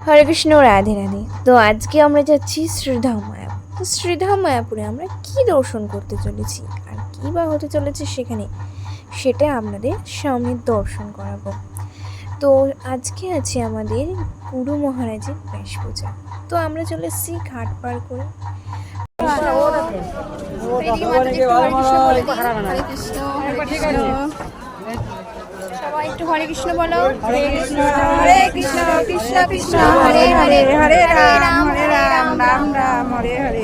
হরে কৃষ্ণ, রাধে রাধে। তো আজকে আমরা যাচ্ছি শ্রীধাম মায়াপুর। তো শ্রীধাম মায়াপুরে আমরা কি দর্শন করতে চলেছি আর কী বা হতে চলেছে সেখানে, সেটা আপনাদের সামনে দর্শন করাবো। তো আজকে আছে আমাদের গুরু মহারাজের ব্যাস পূজা। তো আমরা চলে এসেছি ঘাট পার করে। সবাই একটু হরে কৃষ্ণ বলো। হরে কৃষ্ণ কৃষ্ণ কৃষ্ণ হরে হরে, হরে রাম রাম রাম হরে হরে।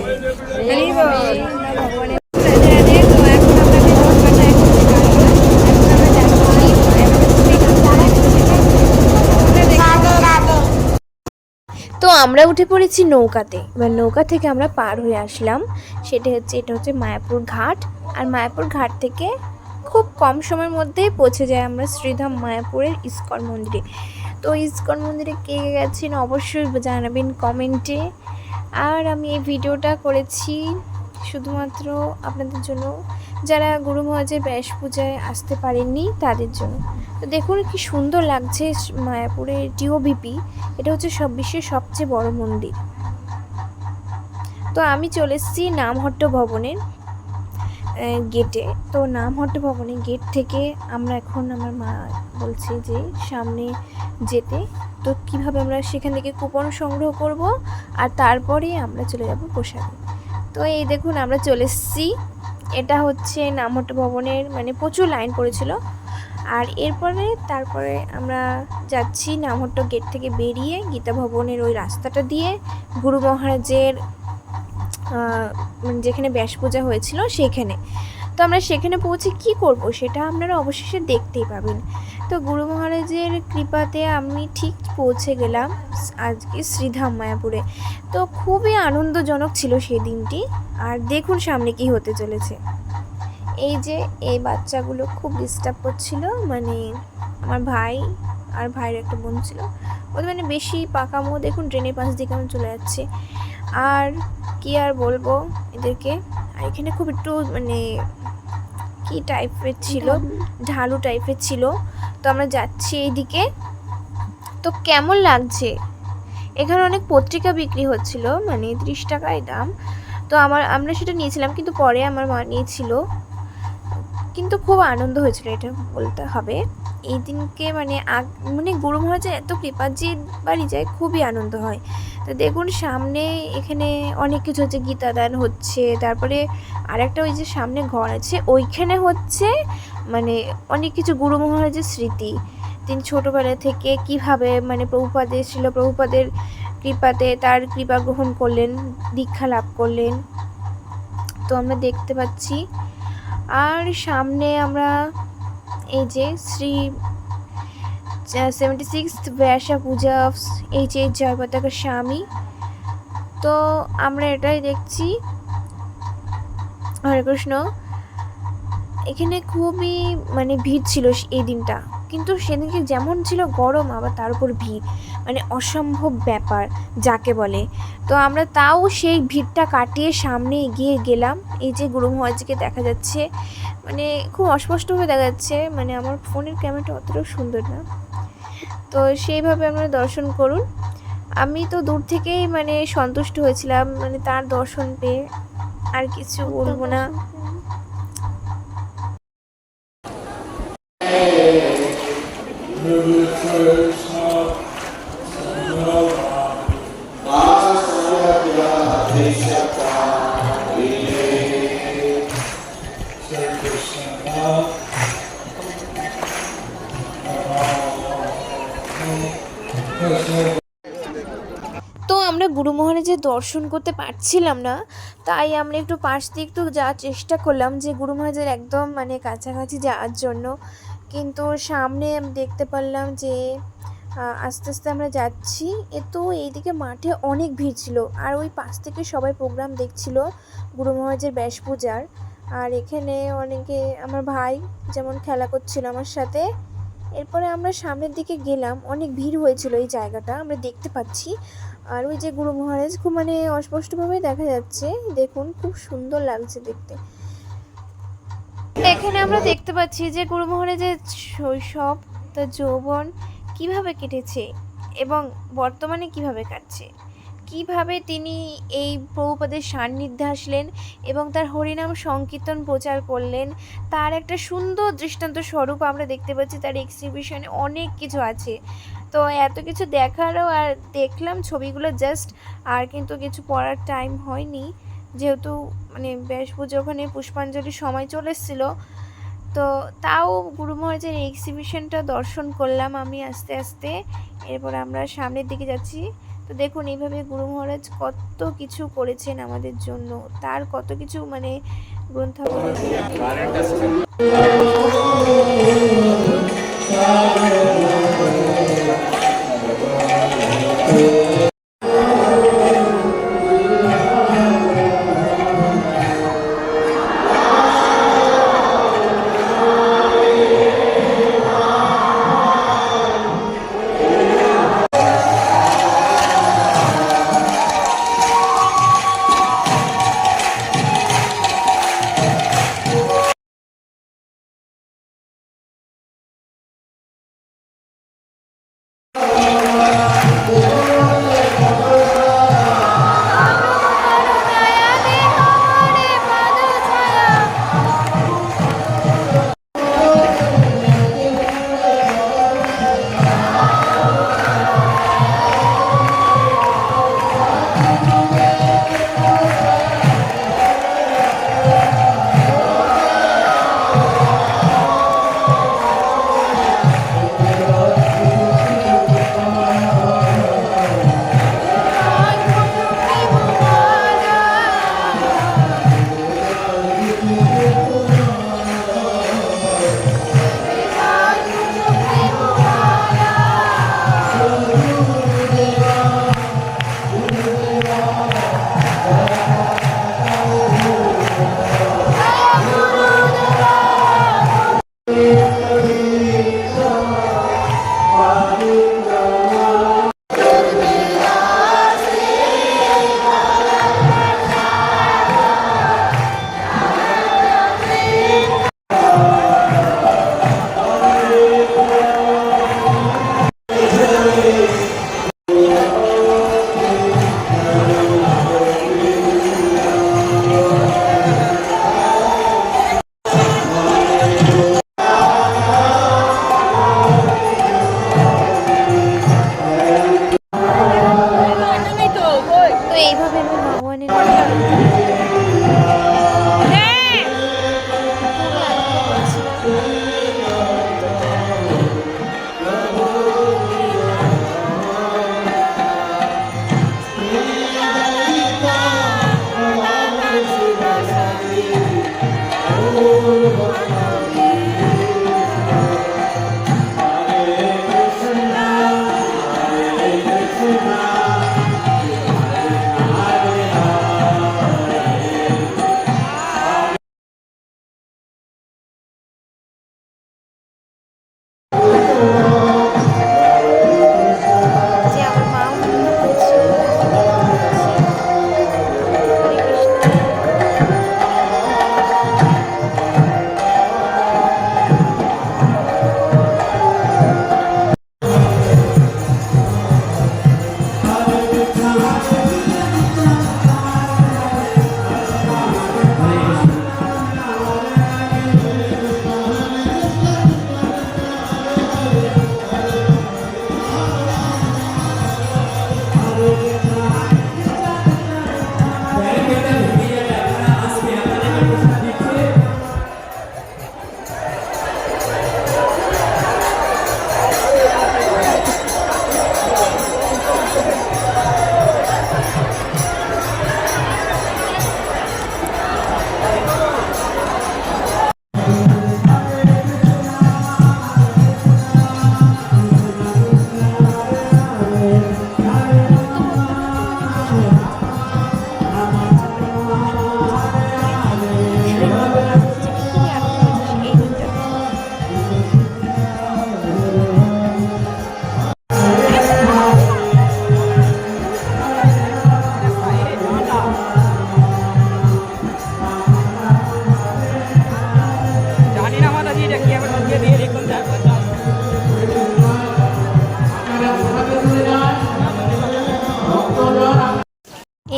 তো আমরা উঠে পড়েছি নৌকাতে। এবার নৌকা থেকে আমরা পার হয়ে আসলাম। এটা হচ্ছে মায়াপুর ঘাট। আর মায়াপুর ঘাট থেকে খুব কম সময়ের মধ্যেই পৌঁছে যায় আমরা শ্রীধাম মায়াপুরের ইস্কন মন্দিরে। তো ইস্কন মন্দিরে কে গেছেন অবশ্যই জানাবেন কমেন্টে। আর আমি এই ভিডিওটা করেছি শুধুমাত্র আপনাদের জন্য, যারা গুরু মহারাজের ব্যাস পূজায় আসতে পারেননি তাদের জন্য। তো দেখুন কি সুন্দর লাগছে মায়াপুরের টিওবিপি। এটা হচ্ছে বিশ্বের সবচেয়ে বড় মন্দির। তো আমি চলে এসেছি নামহট্ট ভবনের গেটে। তো নামহট্ট ভবনের গেট থেকে আমরা এখন, আমার মা বলছে যে সামনে যেতে। তো কীভাবে আমরা সেখান থেকে কুপন সংগ্রহ করব আর তারপরে আমরা চলে যাব প্রসাদে। তো এই দেখুন আমরা চলে এসেছি। এটা হচ্ছে নামহট্ট ভবনের, মানে প্রচুর লাইন পড়েছিল। আর তারপরে আমরা যাচ্ছি নামহট্ট গেট থেকে বেরিয়ে গীতা ভবনের ওই রাস্তাটা দিয়ে গুরু মহারাজের যেখানে ব্যাস পূজা হয়েছিল সেখানে। তো আমরা সেখানে পৌঁছে কি করব সেটা আপনারা অবশেষে দেখতেই পাবেন। তো গুরু মহারাজের কৃপাতে আমি ঠিক পৌঁছে গেলাম আজকে শ্রীধাম মায়াপুরে। তো খুবই আনন্দজনক ছিল সেই দিনটি। আর দেখুন সামনে কি হতে চলেছে। এই যে এই বাচ্চাগুলো খুব ডিস্টার্ব করছিল, মানে আমার ভাই আর ভাইয়ের একটা বোন ছিল, ওদের মানে বেশি পাকামো। দেখুন ট্রেনের পাশ দিয়ে কেমন চলে যাচ্ছে। আর কি আর বলবো এদেরকে। আর এখানে খুব একটু মানে কি টাইপের ছিল, ঢালু টাইপের ছিল। তো আমরা যাচ্ছি এইদিকে। তো কেমন লাগছে, এখানে অনেক পত্রিকা বিক্রি হচ্ছিল, মানে 30 টাকায় দাম। তো আমরা সেটা নিয়েছিলাম, কিন্তু পরে আমার মা নিয়েছিল। কিন্তু খুব আনন্দ হয়েছিল, এটা বলতে হবে। এই দিনকে মানে গুরু মহারাজের এত কৃপা, যে বাড়ি যায় খুবই আনন্দ হয়। তো দেখুন সামনে এখানে অনেক কিছু হচ্ছে, গীতাদান হচ্ছে। তারপরে আরেকটা ওই যে সামনে ঘর আছে ওইখানে হচ্ছে মানে অনেক কিছু গুরু মহারাজের স্মৃতি। তিনি ছোটোবেলা থেকে কিভাবে মানে প্রভুপাদের কৃপাতে তার কৃপা গ্রহণ করলেন, দীক্ষা লাভ করলেন। তো আমরা দেখতে পাচ্ছি। আর সামনে আমরা এই যে Shri 76th Vyasa Puja of H Jayapataka Swami. তো আমরা এটাই দেখছি। হরে কৃষ্ণ। এখানে খুবই মানে ভিড় ছিল এই দিনটা, কিন্তু সেদিনকে যেমন ছিল গরম, আবার তার উপর ভিড়, মানে অসম্ভব ব্যাপার যাকে বলে। তো আমরা তাও সেই ভিড়টা কাটিয়ে সামনে এগিয়ে গেলাম। এই যে গুরু মহারাজকে দেখা যাচ্ছে, মানে খুব অস্পষ্টভাবে দেখা যাচ্ছে, মানে আমার ফোনের ক্যামেরাটা অতটাও সুন্দর না। তো সেইভাবে আপনারা দর্শন করুন। আমি তো দূর থেকেই মানে সন্তুষ্ট হয়েছিলাম, মানে তার দর্শন পেয়ে। আর কিছু বলবো না। তো আমরা গুরু মহারাজের দর্শন করতে পারছিলাম না, তাই আমরা একটু পাশ দিয়ে একটু যাওয়ার চেষ্টা করলাম, যে গুরু মহারাজের একদম মানে কাছাকাছি যাওয়ার জন্য। কিন্তু সামনে আমি দেখতে পারলাম যে আস্তে আস্তে আমরা যাচ্ছি। তো এইদিকে মাঠে অনেক ভিড় ছিল, আর ওই পাশ থেকে সবাই প্রোগ্রাম দেখছিল গুরু মহারাজের ব্যাস পূজার। আর এখানে অনেকে, আমার ভাই যেমন খেলা করছিল আমার সাথে। এরপরে আমরা সামনের দিকে গেলাম, অনেক ভিড় হয়েছিল এই জায়গাটা আমরা দেখতে পাচ্ছি। আর ওই যে গুরু মহারাজ খুব মানে অস্পষ্টভাবে দেখা যাচ্ছে, দেখুন খুব সুন্দর লাগছে দেখতে। এখানে আমরা দেখতে পাচ্ছি যে গুরু মহারাজের শৈশব, তার যৌবন কিভাবে কেটেছে। এবং বর্তমানে কিভাবে কাটছে, কিভাবে তিনি এই প্রভুপাদের সান্নিধ্যে আসলেন এবং তার হরিনাম সংকীর্তন প্রচার করলেন, তার একটা সুন্দর দৃষ্টান্ত স্বরূপ আমরা দেখতে পাচ্ছি। তার এক্সিবিশনে অনেক কিছু আছে। তো এত কিছু দেখারও আর দেখলাম ছবিগুলো জাস্ট, আর কিন্তু কিছু পড়ার টাইম হয়নি, যেহেতু মানে ব্যাস পুজো ওখানে পুষ্পাঞ্জলির সময় চলে এসেছিলো। তো তাও গুরু মহারাজের এক্সিবিশনটা দর্শন করলাম আমি আস্তে আস্তে। এরপর আমরা সামনের দিকে যাচ্ছি। তো দেখুন এইভাবে গুরু মহারাজ কত কিছু করেছেন আমাদের জন্য, তার কত কিছু মানে গ্রন্থাবলী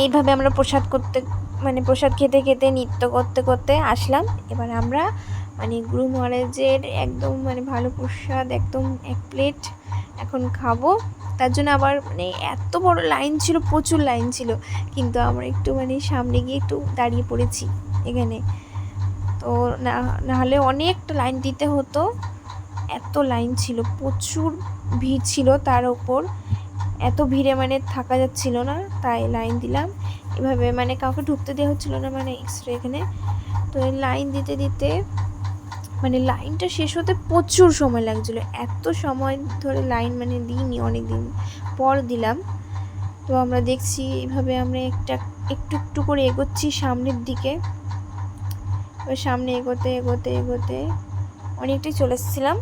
এইভাবে আমরা প্রসাদ খেতে খেতে নৃত্য করতে করতে আসলাম। এবার আমরা গুরু মহারাজের একদম ভালো প্রসাদ একদম 1 প্লেট এখন খাবো। তার জন্য আবার এত বড় লাইন ছিল, প্রচুর লাইন ছিল, কিন্তু আমরা একটু সামনে গিয়ে একটু দাঁড়িয়ে পড়েছি এখানে। তো নাহলে অনেকটা লাইন দিতে হতো, এত লাইন ছিল, প্রচুর ভিড় ছিল, তার ওপর এত ভিড়ে থাকা যাচ্ছিল না, তাই লাইন দিলাম। এভাবে কাউকে ঢুকতে দেওয়া হচ্ছিল না এক্সট্রা এখানে। তো লাইন দিতে দিতে লাইনটা শেষ হতে প্রচুর সময় লাগছিল, এত সময় ধরে লাইন দিইনি, অনেক দিন পর দিলাম। তো আমরা দেখছি এইভাবে আমরা একটু একটু করে এগোচ্ছি সামনের দিকে। এবার সামনে এগোতে এগোতে এগোতে অনেকটাই চলে এসেছিলাম।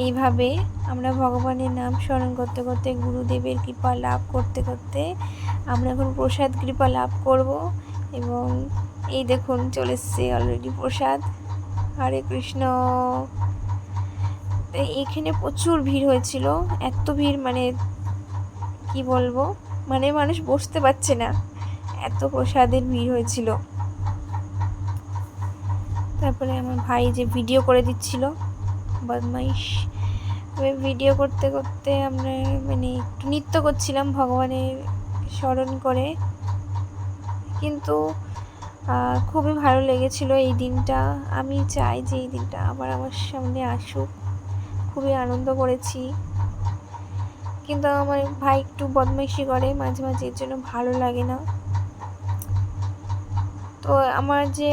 এইভাবে আমরা ভগবানের নাম স্মরণ করতে করতে, গুরুদেবের কৃপা লাভ করতে করতে আমরা এখন প্রসাদ কৃপা লাভ করব। এবং এই দেখুন চলে এসছে অলরেডি প্রসাদ। হরে কৃষ্ণ। এখানে প্রচুর ভিড় হয়েছিল, এত ভিড় কি বলবো, মানুষ বসতে পারছে না, এত প্রসাদের ভিড় হয়েছিল। তারপরে আমার ভাই যে ভিডিও করে দিচ্ছিল, বদমাইশ। ভিডিও করতে করতে আমরা একটু নৃত্য করছিলাম ভগবানের স্মরণ করে, কিন্তু খুবই ভালো লেগেছিল এই দিনটা। আমি চাই যে এই দিনটা আবার আমার সামনে আসুক, খুবই আনন্দ করেছি। কিন্তু আমার ভাই একটু বদমাইশি করে মাঝে মাঝে, এর জন্য ভালো লাগে না। তো আমার যে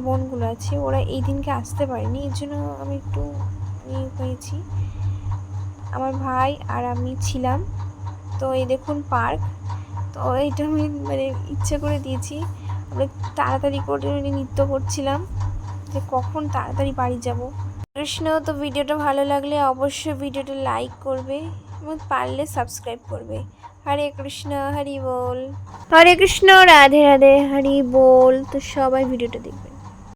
বোনগুলো আছে ওরা এই দিনকে আসতে পারেনি, এর জন্য আমি একটু হয়েছি। আমার ভাই আর আমি ছিলাম। তো এই দেখুন পার্ক, তো এটা আমি ইচ্ছা করে দিয়েছি। আমরা তাড়াতাড়ি করে নৃত্য করছিলাম যে কখন তাড়াতাড়ি বাড়ি যাব। কৃষ্ণ। তো ভিডিওটা ভালো লাগলে অবশ্যই ভিডিওটা লাইক করবে এবং পারলে সাবস্ক্রাইব করবে। হরে কৃষ্ণ, হরি বল। হরে কৃষ্ণ, রাধে রাধে, হরি বল। তো সবাই ভিডিওটা দেখবে।